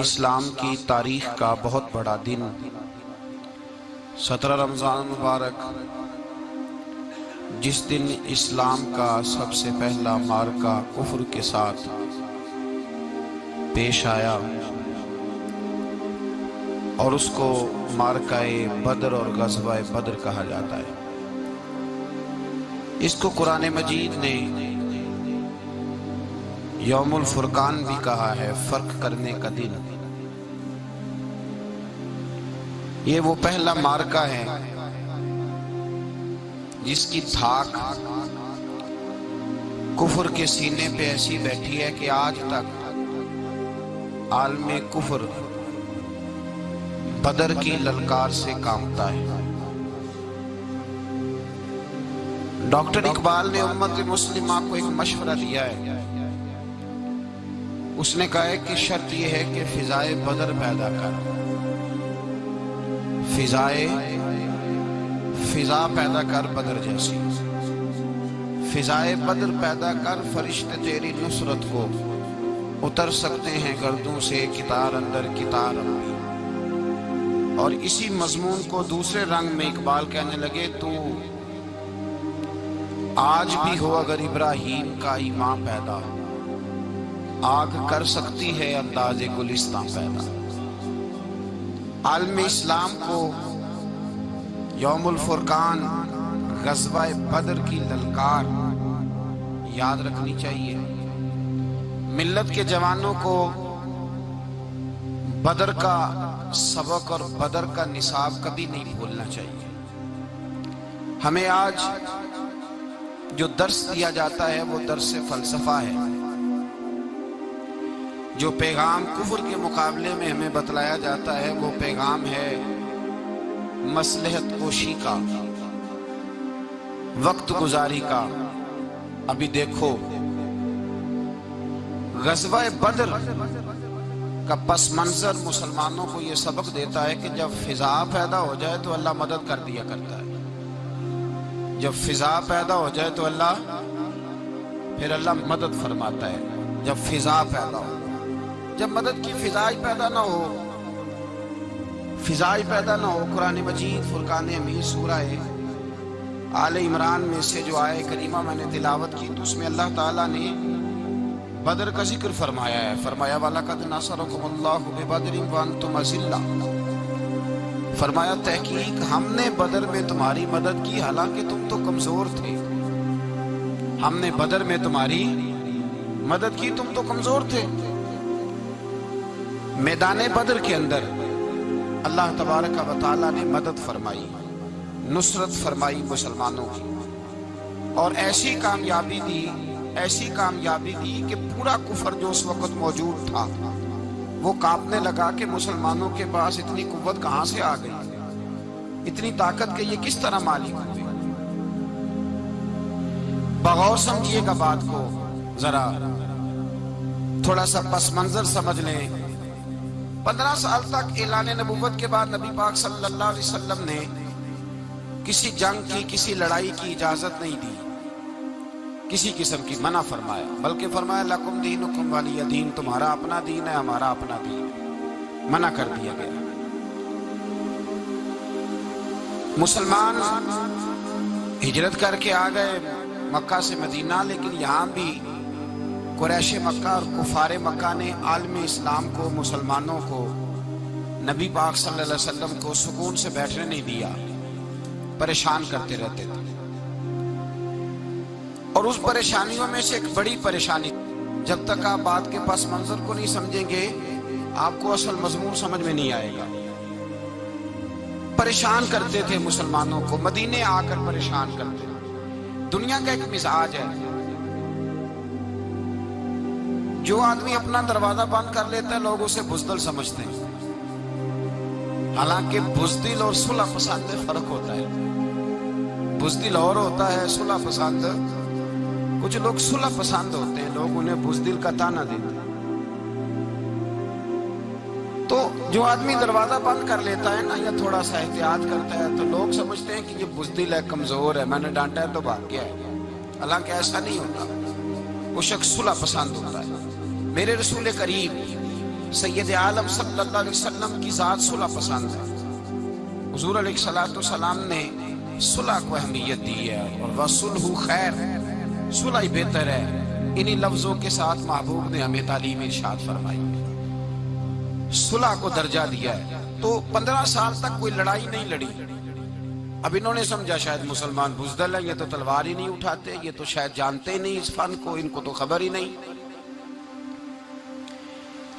اسلام کی تاریخ کا بہت بڑا دن 17 رمضان مبارک، جس دن اسلام کا سب سے پہلا معرکہ کفر کے ساتھ پیش آیا اور اس کو معرکہ بدر اور غزوہ بدر کہا جاتا ہے۔ اس کو قرآن مجید نے یوم الفرقان بھی کہا ہے، فرق کرنے کا دن۔ یہ وہ پہلا معرکہ ہے جس کی دھاک کفر کے سینے پہ ایسی بیٹھی ہے کہ آج تک عالم کفر بدر کی للکار سے کانپتا ہے۔ ڈاکٹر اقبال نے امت مسلمہ کو ایک مشورہ دیا ہے۔ اس نے کہا ہے کہ شرط یہ ہے کہ فضائے بدر پیدا کر، فضا پیدا کر بدر جیسی، فضائے بدر پیدا کر، فرشتے تیری نصرت کو اتر سکتے ہیں گردوں سے کتار اندر کتار اپنی۔ اور اسی مضمون کو دوسرے رنگ میں اقبال کہنے لگے، تو آج بھی ہو اگر ابراہیم کا ایمان پیدا، آگ کر سکتی ہے انداز گلستان پیدا۔ عالم اسلام کو یوم الفرقان، غزوہ بدر کی للکار یاد رکھنی چاہیے۔ ملت کے جوانوں کو بدر کا سبق اور بدر کا نصاب کبھی نہیں بھولنا چاہیے۔ ہمیں آج جو درس دیا جاتا ہے وہ درس فلسفہ ہے۔ جو پیغام کفر کے مقابلے میں ہمیں بتلایا جاتا ہے وہ پیغام ہے مصلحت کوشی کا، وقت گزاری کا۔ ابھی دیکھو غزوہ بدر کا پس منظر مسلمانوں کو یہ سبق دیتا ہے کہ جب فضا پیدا ہو جائے تو اللہ مدد کر دیا کرتا ہے۔ جب فضا پیدا ہو جائے تو پھر اللہ مدد فرماتا ہے۔ جب فضا پیدا ہو، جب مدد کی فضائی پیدا نہ ہو، قرآن مجید فرقان حمید سورہ آل عمران میں سے جو آیہ کریمہ میں نے تلاوت کی تو اس میں اللہ تعالیٰ نے بدر کا ذکر فرمایا ہے۔ فرمایا وَلَقَدْ نَصَرَكُمُ اللَّهُ بِبَدْرٍ وَأَنْتُمْ أَذِلَّةٌ، فرمایا تحقیق ہم نے بدر میں تمہاری مدد کی حالانکہ تم تو کمزور تھے۔ ہم نے بدر میں تمہاری مدد کی، تم تو کمزور تھے۔ میدان بدر کے اندر اللہ تبارک و تعالیٰ نے مدد فرمائی، نصرت فرمائی مسلمانوں کی، اور ایسی کامیابی دی کہ پورا کفر جو اس وقت موجود تھا وہ کانپنے لگا کہ مسلمانوں کے پاس اتنی قوت کہاں سے آ گئی، اتنی طاقت کہ یہ کس طرح مالک ہوئے۔ بغور سمجھیے گا بات کو، ذرا تھوڑا سا پس منظر سمجھ لیں۔ 15 سال تک اعلان نبوت کے بعد نبی پاک صلی اللہ علیہ وسلم نے کسی جنگ کی، کسی لڑائی کی اجازت نہیں دی، کسی قسم کی منع فرمایا، بلکہ فرمایا لکم دینکم ولی دین، تمہارا اپنا دین ہے ہمارا اپنا دین ہے، منع کر دیا گیا۔ مسلمان ہجرت کر کے آ گئے مکہ سے مدینہ، لیکن یہاں بھی قریش مکہ اور کفار مکہ نے عالم اسلام کو، مسلمانوں کو، نبی پاک صلی اللہ علیہ وسلم کو سکون سے بیٹھنے نہیں دیا، پریشان کرتے رہتے تھے۔ اور اس پریشانیوں میں سے ایک بڑی پریشانی، جب تک آپ بات کے پس منظر کو نہیں سمجھیں گے آپ کو اصل مضمون سمجھ میں نہیں آئے گا۔ پریشان کرتے تھے مسلمانوں کو، مدینے آ کر پریشان کرتے تھے۔ دنیا کا ایک مزاج ہے، جو آدمی اپنا دروازہ بند کر لیتا ہے لوگ اسے بزدل سمجھتے ہیں، حالانکہ بزدل اور صلح پسند میں فرق ہوتا ہے۔ بزدل اور ہوتا ہے، صلح پسند، کچھ لوگ صلح پسند ہوتے ہیں، لوگ انہیں بزدل کا طعنہ دیتے ہیں۔ تو جو آدمی دروازہ بند کر لیتا ہے نا، یا تھوڑا سا احتیاط کرتا ہے تو لوگ سمجھتے ہیں کہ یہ بزدل ہے، کمزور ہے، میں نے ڈانٹا ہے تو بھاگ گیا ہے، حالانکہ ایسا نہیں ہوتا۔ وہ شخص صلح پسند ہوتا ہے۔ میرے رسول کریم سید عالم صلی اللہ علیہ وسلم کی ذات صلح پسند ہے. حضور علیہ الصلوۃ والسلام نے صلح کو اہمیت دی ہے اور وصلح خیر، صلح ہی بہتر ہے. انہی لفظوں کے ساتھ محبوب نے ہمیں تعلیم ارشاد فرمائی، صلح کو درجہ دیا ہے. تو 15 سال تک کوئی لڑائی نہیں لڑی. اب انہوں نے سمجھا شاید مسلمان بزدل ہیں، یہ تو تلوار ہی نہیں اٹھاتے، یہ تو شاید جانتے ہی نہیں اس فن کو، ان کو تو خبر ہی نہیں.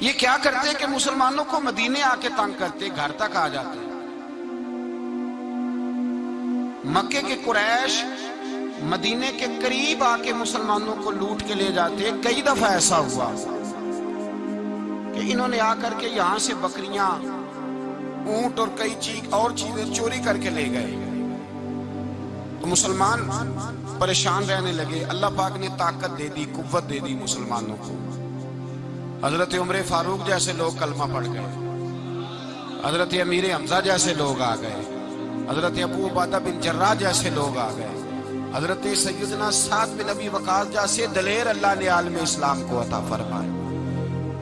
یہ کیا کرتے کہ مسلمانوں کو مدینے آ کے تنگ کرتے، گھر تک آ جاتے. مکے کے قریش مدینے کے قریب آ کے مسلمانوں کو لوٹ کے لے جاتے. کئی دفعہ ایسا ہوا کہ انہوں نے آ کر کے یہاں سے بکریاں، اونٹ اور کئی اور چیزیں چوری کر کے لے گئے. تو مسلمان پریشان رہنے لگے. اللہ پاک نے طاقت دے دی، قوت دے دی مسلمانوں کو. حضرت عمر فاروق جیسے لوگ کلمہ پڑھ گئے، حضرت امیر حمزہ جیسے لوگ آ گئے، حضرت ابو عبیدہ بن جراح جیسے لوگ آ گئے، حضرت سیدنا سعد بن ابی وقاص جیسے دلیر اللہ نے عالم اسلام کو عطا فرمائے.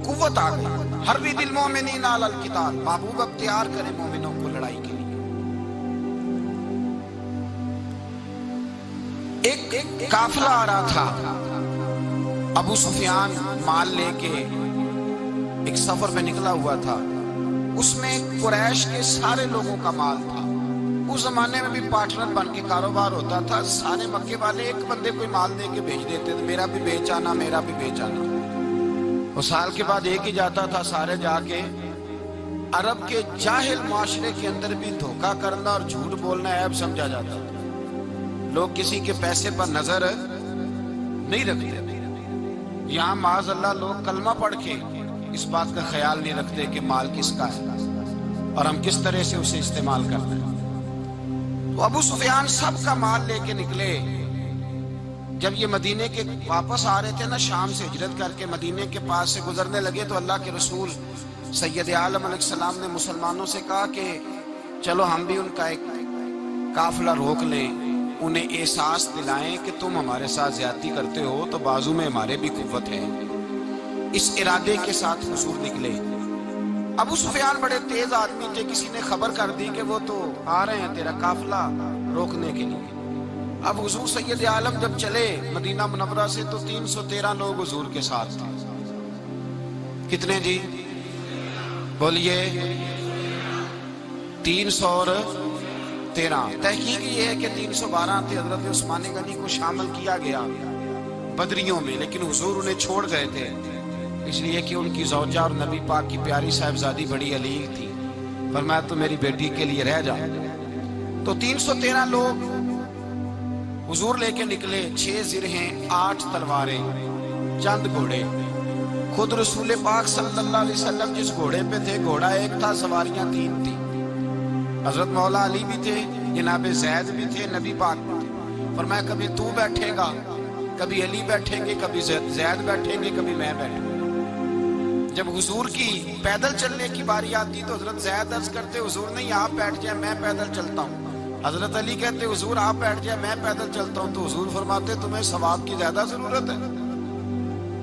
قوت آ گئی. حرِّض المؤمنین علی القتال، محبوب اب تیار کرے مومنوں کو لڑائی کے لیے. ایک قافلہ آ رہا تھا، ابو سفیان مال لے کے ایک سفر میں نکلا ہوا تھا. اس میں قریش کے سارے لوگوں کا مال تھا. اس زمانے میں بھی پارٹنر بن کے کاروبار ہوتا تھا. سارے مکے والے ایک بندے کوئی مال دے کے بھیج دیتے تھے، میرا بھی بیچ آنا، میرا بھی بیچ آنا. اور سال کے بعد ایک ہی جاتا تھا. سارے جا کے عرب کے جاہل معاشرے کے اندر بھی دھوکہ کرنا اور جھوٹ بولنا عیب سمجھا جاتا تھا. لوگ کسی کے پیسے پر نظر نہیں رکھتے. یہاں معاذ اللہ لوگ کلمہ پڑھ کے اس بات کا خیال نہیں رکھتے کہ مال کس کا ہے اور ہم کس طرح سے اسے استعمال کرتے ہیں. تو ابو سفیان سب کا مال لے کے نکلے. جب یہ مدینے کے واپس آ رہے تھے نا، شام سے ہجرت کر کے مدینے کے پاس سے گزرنے لگے، تو اللہ کے رسول سید عالم علیہ السلام نے مسلمانوں سے کہا کہ چلو ہم بھی ان کا ایک قافلہ روک لیں، انہیں احساس دلائیں کہ تم ہمارے ساتھ زیادتی کرتے ہو تو بازو میں ہمارے بھی قوت ہے. اس ارادے کے ساتھ حضور نکلے. ابو سفیان بڑے تیز آدمی تھے، کسی نے خبر کر دی کہ وہ تو آ رہے ہیں تیرا قافلہ روکنے کے لیے. اب حضور سید عالم جب چلے مدینہ منورہ سے تو 313 لوگ حضور کے ساتھ تھے. کتنے جی؟ بولیے. 313. تحقیق یہ ہے کہ 312 تھے. حضرت عثمان غنی کو شامل کیا گیا بدریوں میں، لیکن حضور انہیں چھوڑ گئے تھے، اس لیے کہ ان کی زوجہ اور نبی پاک کی پیاری صاحبزادی بڑی علیگ تھی. فرمایا تو میری بیٹی کے لیے رہ جا. تو 313 لوگ حضور لے کے نکلے. 6 زرہیں، 8 تلواریں، چند گھوڑے. خود رسول پاک صلی اللہ علیہ وسلم جس گھوڑے پہ تھے، گھوڑا ایک تھا، سواریاں 3 تھی. حضرت مولا علی بھی تھے، جناب زید بھی تھے، نبی پاک بھی تھے. فرمایا کبھی تو بیٹھے گا، کبھی علی بیٹھیں گے، کبھی زید بیٹھیں گے، کبھی میں بیٹھوں گا. جب حضور کی پیدل چلنے کی باری آتی تو حضرت زید عرض کرتے حضور نہیں آپ بیٹھ جائیں میں پیدل چلتا ہوں. حضرت علی کہتے حضور آپ بیٹھ جائیں میں پیدل چلتا ہوں. تو حضور فرماتے تمہیں ثواب کی زیادہ ضرورت ہے،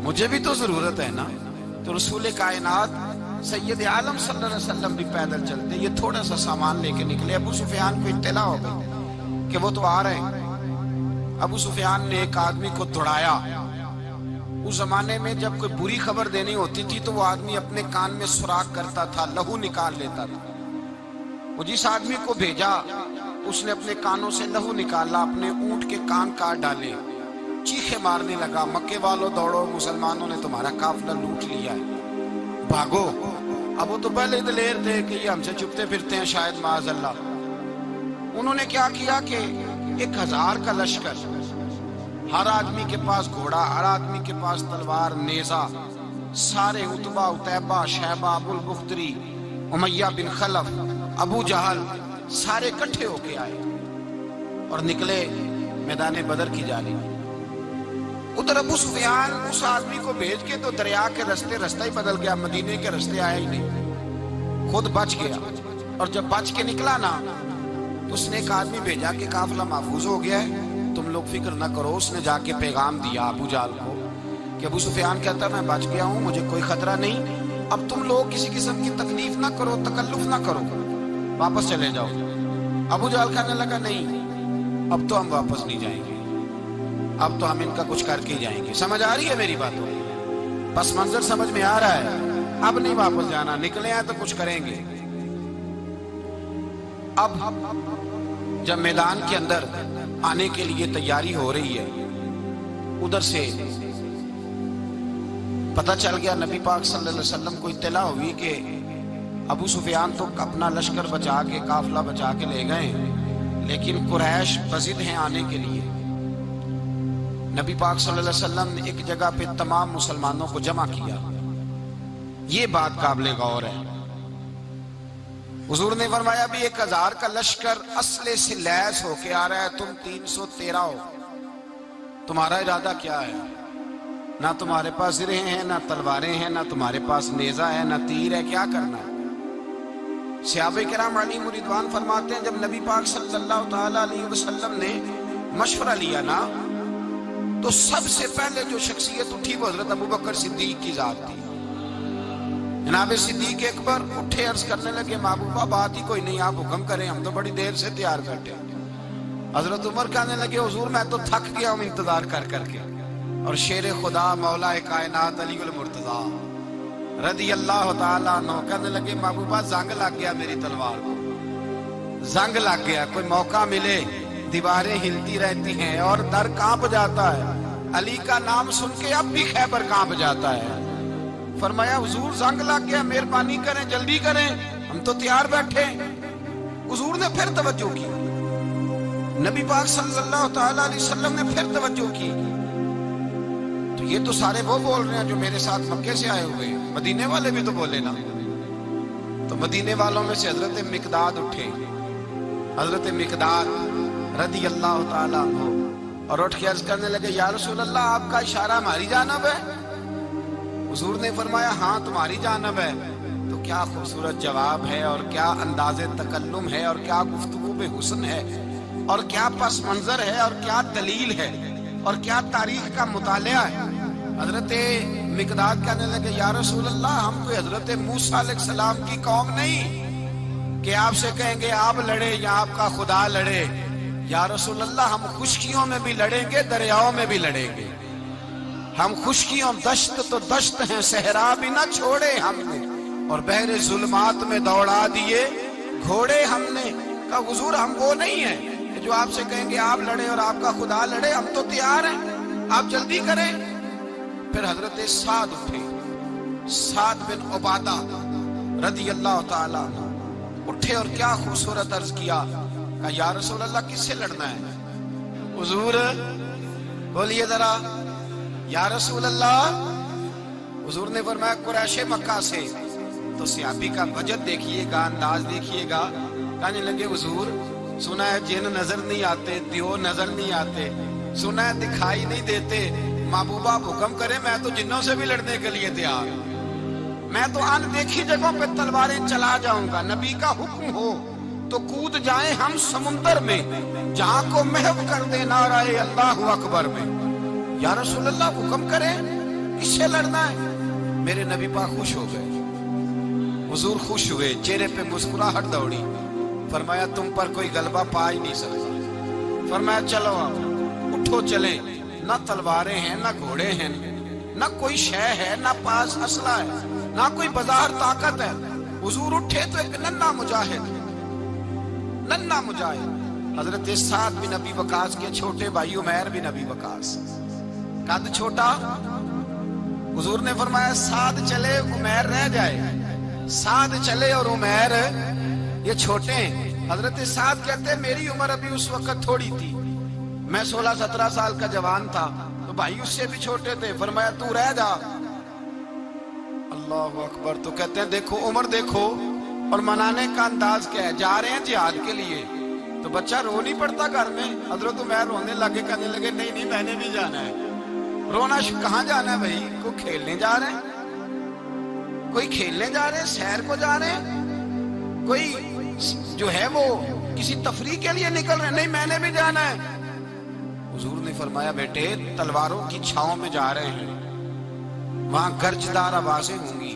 مجھے بھی تو ضرورت ہے نا. تو رسول کائنات سید عالم صلی اللہ علیہ وسلم بھی پیدل چلتے. یہ تھوڑا سا سامان لے کے نکلے. ابو سفیان کو اطلاع ہو گئی کہ وہ تو آ رہے ہیں. ابو سفیان نے ایک آدمی کو دوڑایا. اس زمانے میں جب کوئی بری خبر دینی ہوتی تھی تو وہ آدمی اپنے کان میں سوراخ کرتا تھا، لہو نکال لیتا تھا. وہ جس آدمی کو بھیجا اس نے اپنے کانوں سے لہو نکالا، اپنے اونٹ کے کان کاٹ ڈالے، چیخے مارنے لگا مکے والوں دوڑو، مسلمانوں نے تمہارا قافلہ لوٹ لیا ہے، بھاگو. اب وہ تو پہلے دلیر تھے کہ یہ ہم سے چھپتے پھرتے ہیں شاید معاذ اللہ. انہوں نے کیا کیا کہ 1000 کا لشکر، ہر آدمی کے پاس گھوڑا، ہر آدمی کے پاس تلوار، نیزہ، سارے عتبہ، عتیبہ، شیبہ، ابو البختری، امیہ بن خلف، ابو جہل، سارے اکٹھے ہو کے آئے اور نکلے میدان بدر کی جانب. ادھر ابو سفیان اس آدمی کو بھیج کے تو دریا کے رستہ ہی بدل گیا، مدینے کے رستے آیا ہی نہیں، خود بچ گیا. اور جب بچ کے نکلا نا تو اس نے ایک آدمی بھیجا کہ قافلہ محفوظ ہو گیا ہے، تم لوگ فکر نہ کرو. اس نے جا کے پیغام دیا ابو جہل کو کہ ابو سفیان کہتا ہے میں بچ گیا ہوں، مجھے کوئی خطرہ نہیں، اب تم لوگ کسی قسم کی تکلیف نہ کرو، تکلف نہ کرو، واپس چلے جاؤ۔ ابو جہل کہنے لگا نہیں، اب تو ہم واپس نہیں جائیں گے، اب تو ہم ان کا کچھ کر کے ہی جائیں گے۔ سمجھ آ رہی ہے میری بات؟ پس منظر سمجھ میں آ رہا ہے، اب نہیں واپس جانا، نکلے ہیں تو کچھ کریں گے۔ اب جب میدان کے اندر آنے کے لیے تیاری ہو رہی ہے، ادھر سے پتہ چل گیا، نبی پاک صلی اللہ علیہ وسلم کو اطلاع ہوئی کہ ابو سفیان تو اپنا لشکر بچا کے، قافلہ بچا کے لے گئے، لیکن قریش بضد ہیں آنے کے لیے۔ نبی پاک صلی اللہ علیہ وسلم نے ایک جگہ پہ تمام مسلمانوں کو جمع کیا۔ یہ بات قابل غور ہے۔ حضور نے فرمایا بھی 1000 کا لشکر اسلحے سے لیس ہو کے آ رہا ہے، تم 313 ہو، تمہارا ارادہ کیا ہے؟ نہ تمہارے پاس زرہیں ہیں، نہ تلواریں ہیں، نہ تمہارے پاس نیزہ ہے، نہ تیر ہے، کیا کرنا ہے؟ صحابہ کرام علیہم رضوان فرماتے ہیں جب نبی پاک صلی اللہ تعالی علیہ وسلم نے مشورہ لیا نا، تو سب سے پہلے جو شخصیت اٹھی وہ حضرت ابوبکر صدیق کی ذات تھی۔ جناب صدیق اکبر اٹھے، عرض کرنے لگے محبوبہ بات ہی کوئی نہیں، آپ حکم کریں، ہم تو بڑی دیر سے تیار بیٹھے۔ حضرت عمر کہنے لگے حضور میں تو تھک گیا ہوں انتظار کر کر کے۔ اور شیر خدا مولا کائنات علی المرتضیٰ رضی اللہ تعالیٰ عنہ کہنے لگے محبوبہ زنگ لگ گیا میری تلوار کو، زنگ لگ گیا، کوئی موقع ملے دیواریں ہلتی رہتی ہیں اور در کانپ جاتا ہے، علی کا نام سن کے اب بھی خیبر کانپ جاتا ہے۔ فرمایا حضور زنگ لگ گیا، مہربانی کریں، جلدی کریں، ہم تو تیار بیٹھے۔ حضور نے پھر توجہ کی، نبی پاک صلی اللہ تعالی علیہ وسلم نے پھر توجہ کی، تو یہ تو سارے وہ بول رہے ہیں جو میرے ساتھ مکے سے آئے ہوئے، مدینے والے بھی تو بولے نا۔ تو مدینے والوں میں سے حضرت مقداد اٹھے، حضرت مقداد رضی اللہ تعالیٰ عنہ، اور اٹھ کے عرض کرنے لگے یا رسول اللہ آپ کا اشارہ ہماری جانب ہے؟ حضور نے فرمایا ہاں تمہاری جانب ہے۔ تو کیا خوبصورت جواب ہے، اور کیا انداز تکلم ہے، اور کیا گفتگو بے حسن ہے، اور کیا پس منظر ہے، اور کیا دلیل ہے، اور کیا تاریخ کا مطالعہ ہے۔ حضرت مقداد کہنے لگے یا رسول اللہ ہم کوئی حضرت موسیٰ علیہ السلام کی قوم نہیں کہ آپ سے کہیں گے آپ لڑے یا آپ کا خدا لڑے۔ یا رسول اللہ ہم خشکیوں میں بھی لڑیں گے، دریاؤں میں بھی لڑیں گے، ہم خشکیوں دشت تو دشت ہیں، صحرا بھی نہ چھوڑے ہم نے، اور بحر ظلمات میں دوڑا دیے گھوڑے ہم نے۔ کہا حضور ہم وہ نہیں ہیں کہ جو آپ سے کہیں گے آپ لڑے اور آپ کا خدا لڑے، ہم تو تیار ہیں، آپ جلدی کریں۔ پھر حضرت سعد اٹھے، سعد بن عبادہ رضی اللہ تعالیٰ عنہ اٹھے اور کیا خوبصورت عرض کیا، کہا یا رسول اللہ کس سے لڑنا ہے؟ حضور بولیے ذرا یا رسول اللہ۔ حضور نے فرمایا قریش مکہ سے۔ تو صحابی کا وجد دیکھیے گا، انداز دیکھیے گا، کہنے لگے حضور سنا ہے جن نظر نہیں آتے، دیو نظر نہیں آتے، سنا ہے دکھائی نہیں دیتے، محبوبہ حکم کرے میں تو جنوں سے بھی لڑنے کے لیے تیار، میں تو ان دیکھی جگہوں پہ تلواریں چلا جاؤں گا، نبی کا حکم ہو تو کود جائیں ہم سمندر میں، جہاں کو محو کر دے نعرہ اللہ اکبر میں۔ یا رسول اللہ حکم کریں کس سے لڑنا ہے؟ میرے نبی پاک خوش ہو گئے، حضور خوش ہوئے، چہرے پہ مسکراہٹ دوڑی، فرمایا تم پر کوئی غلبہ پا ہی نہیں سکتا۔ فرمایا چلو آپ اٹھو چلیں، نہ تلواریں ہیں، نہ گھوڑے ہیں، نہ کوئی شے ہے، نہ پاس اسلحہ ہے، نہ کوئی بازار طاقت ہے۔ حضور اٹھے تو ایک ننھا مجاہد حضرت سعد بن ابی وقاص کے چھوٹے بھائی عمیر بن ابی وقاص، قد چھوٹا، حضور نے فرمایا سعد چلے عمیر رہ جائے، سعد چلے اور عمیر یہ چھوٹے ہیں۔ حضرت سعد کہتے ہیں میری عمر ابھی اس وقت تھوڑی تھی، میں 16-17 سال کا جوان تھا، تو بھائی اس سے بھی چھوٹے تھے، فرمایا تو رہ جا۔ اللہ اکبر۔ تو کہتے ہیں دیکھو عمر دیکھو، اور منانے کا انداز کیا ہے، جا رہے ہیں جہاد کے لیے، تو بچہ رو نہیں پڑتا گھر میں۔ حضرت عمیر رونے لگے، کہنے لگے نہیں میں نے بھی جانا ہے۔ رونا کہاں جانا ہے بھائی؟ کوئی کھیلنے جا رہے ہیں، کوئی کھیلنے جا رہے ہیں، سیر کو جا رہے ہیں، کوئی جو ہے وہ کسی تفریح کے لیے نکل رہے ہیں، نہیں میں نے بھی جانا ہے۔ حضور نے فرمایا بیٹے تلواروں کی چھاؤں میں جا رہے ہیں، وہاں گرجدار آوازیں ہوں گی،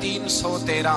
313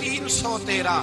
313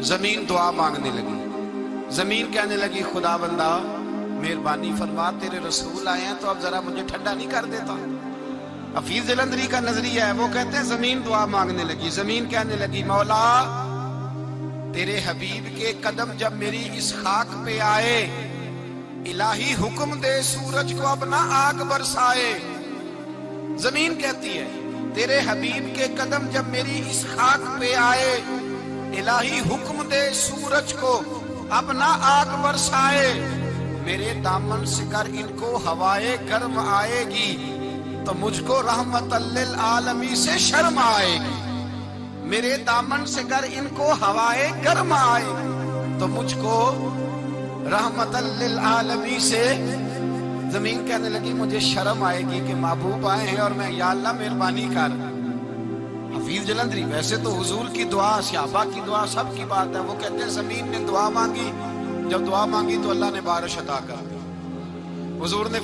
زمین دعا مانگنے لگی. زمین کہنے لگی خدا بندہ مہربانی فرما تیرے رسول آئے ہیں تو اب ذرا مجھے ٹھنڈا نہیں کر دیتا. حفیظ جلندری کا نظریہ ہے، وہ کہتے ہیں زمین دعا مانگنے لگی. زمین کہنے لگی مولا تیرے حبیب کے قدم جب میری اس خاک پہ آئے، الہی حکم دے سورج کو اپنا آگ برسائے. زمین کہتی ہے تیرے حبیب کے قدم جب میری اس خاک پہ آئے، الہی حکم دے سورج کو اپنا آگ برسائے. میرے دامن سے کر ان کو ہوائے گرم آئے گی تو مجھ کو رحمت للعالمین سے شرم آئے گی. میرے دامن سے کر ان کو ہوائے گرم آئے گی تو مجھ کو رحمت للعالمین سے. زمین کہنے لگی مجھے شرم آئے گی کہ محبوب آئے ہیں اور میں یا اللہ مہربانی کر. حفیظ جلندری ویسے تو حضور کی دعا، صحابہ کی دعا سب کی بات ہے. وہ کہتے ہیں زمین نے دعا مانگی، جب دعا مانگی تو اللہ نے بارش عطا کر دی. حضور نے